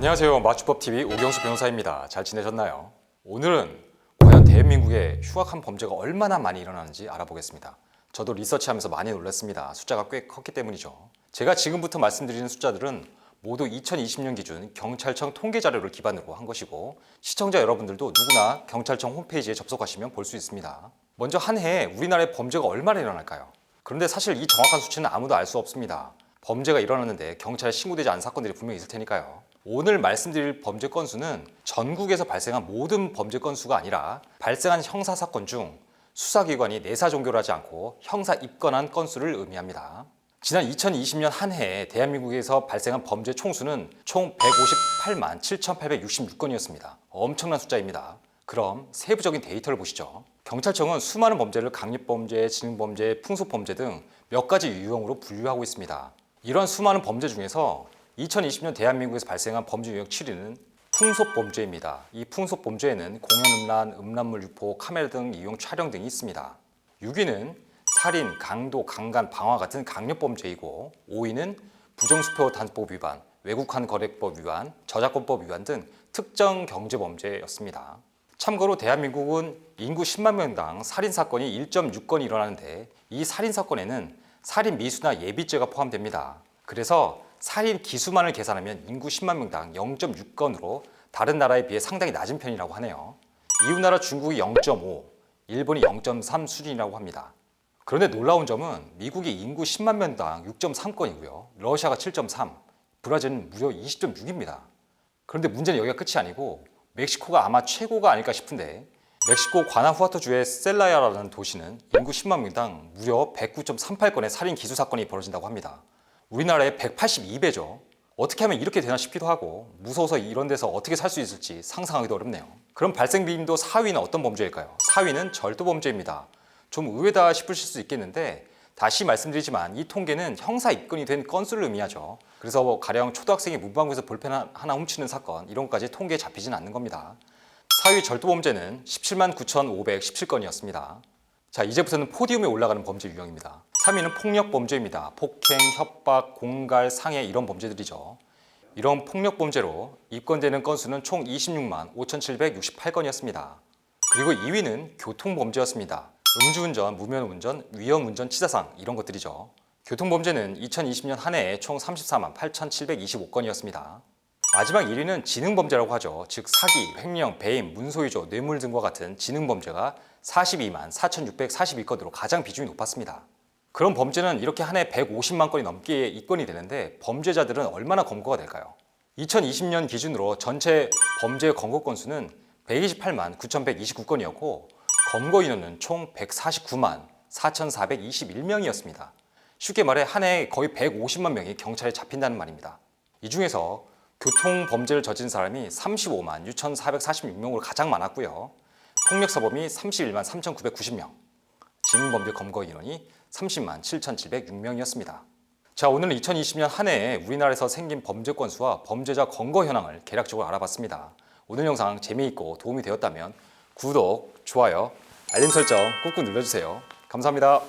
안녕하세요. 맞춤법TV 오경수 변호사입니다. 잘 지내셨나요? 오늘은 과연 대한민국에 흉악한 범죄가 얼마나 많이 일어나는지 알아보겠습니다. 저도 리서치하면서 많이 놀랐습니다. 숫자가 꽤 컸기 때문이죠. 제가 지금부터 말씀드리는 숫자들은 모두 2020년 기준 경찰청 통계 자료를 기반으로 한 것이고, 시청자 여러분들도 누구나 경찰청 홈페이지에 접속하시면 볼 수 있습니다. 먼저 한 해에 우리나라에 범죄가 얼마나 일어날까요? 그런데 사실 이 정확한 수치는 아무도 알 수 없습니다. 범죄가 일어났는데 경찰에 신고되지 않은 사건들이 분명히 있을 테니까요. 오늘 말씀드릴 범죄 건수는 전국에서 발생한 모든 범죄 건수가 아니라 발생한 형사사건 중 수사기관이 내사 종결을 하지 않고 형사 입건한 건수를 의미합니다. 지난 2020년 한 해에 대한민국에서 발생한 범죄 총수는 총 158만 7,866건이었습니다. 엄청난 숫자입니다. 그럼 세부적인 데이터를 보시죠. 경찰청은 수많은 범죄를 강력범죄, 지능범죄, 풍속범죄 등 몇 가지 유형으로 분류하고 있습니다. 이런 수많은 범죄 중에서 2020년 대한민국에서 발생한 범죄 유형 7위는 풍속범죄입니다. 이 풍속범죄에는 공연음란, 음란물 유포, 카메라 등 이용 촬영 등이 있습니다. 6위는 살인, 강도, 강간, 방화 같은 강력범죄이고, 5위는 부정수표단법 위반, 외국환 거래법 위반, 저작권법 위반 등 특정 경제범죄였습니다. 참고로 대한민국은 인구 10만 명당 살인사건이 1.6건이 일어나는데, 이 살인사건에는 살인 미수나 예비죄가 포함됩니다. 그래서 살인 기수만을 계산하면 인구 10만 명당 0.6건으로 다른 나라에 비해 상당히 낮은 편이라고 하네요. 이웃나라 중국이 0.5, 일본이 0.3 수준이라고 합니다. 그런데 놀라운 점은 미국이 인구 10만 명당 6.3건이고요. 러시아가 7.3, 브라질은 무려 20.6입니다. 그런데 문제는 여기가 끝이 아니고 멕시코가 아마 최고가 아닐까 싶은데, 멕시코 과나후아토주의 셀라야라는 도시는 인구 10만 명당 무려 109.38건의 살인 기수 사건이 벌어진다고 합니다. 우리나라의 182배죠. 어떻게 하면 이렇게 되나 싶기도 하고, 무서워서 이런 데서 어떻게 살 수 있을지 상상하기도 어렵네요. 그럼 발생 빈도 4위는 어떤 범죄일까요? 4위는 절도범죄입니다. 좀 의외다 싶으실 수 있겠는데, 다시 말씀드리지만 이 통계는 형사 입건이 된 건수를 의미하죠. 그래서 가령 초등학생이 문방구에서 볼펜 하나 훔치는 사건, 이런 것까지 통계에 잡히진 않는 겁니다. 4위 절도범죄는 17만 9,517건이었습니다. 자, 이제부터는 포디움에 올라가는 범죄 유형입니다. 3위는 폭력범죄입니다. 폭행, 협박, 공갈, 상해 이런 범죄들이죠. 이런 폭력범죄로 입건되는 건수는 총 26만 5,768건이었습니다. 그리고 2위는 교통범죄였습니다. 음주운전, 무면허운전, 위험운전, 치사상 이런 것들이죠. 교통범죄는 2020년 한 해에 총 34만 8,725건이었습니다. 마지막 1위는 지능범죄라고 하죠. 즉 사기, 횡령, 배임, 문소유조, 뇌물 등과 같은 지능범죄가 42만 4,642건으로 가장 비중이 높았습니다. 그런 범죄는 이렇게 한 해 150만 건이 넘게 입건이 되는데, 범죄자들은 얼마나 검거가 될까요? 2020년 기준으로 전체 범죄 검거 건수는 128만 9,129건이었고 검거 인원은 총 149만 4,421명이었습니다. 쉽게 말해 한 해에 거의 150만 명이 경찰에 잡힌다는 말입니다. 이 중에서 교통범죄를 저지른 사람이 35만 6,446명으로 가장 많았고요. 폭력사범이 31만 3,990명, 지능범죄 검거 인원이 30만 7,706명이었습니다. 자, 오늘은 2020년 한 해에 우리나라에서 생긴 범죄 건수와 범죄자 검거 현황을 개략적으로 알아봤습니다. 오늘 영상 재미있고 도움이 되었다면 구독, 좋아요, 알림 설정 꾹꾹 눌러주세요. 감사합니다.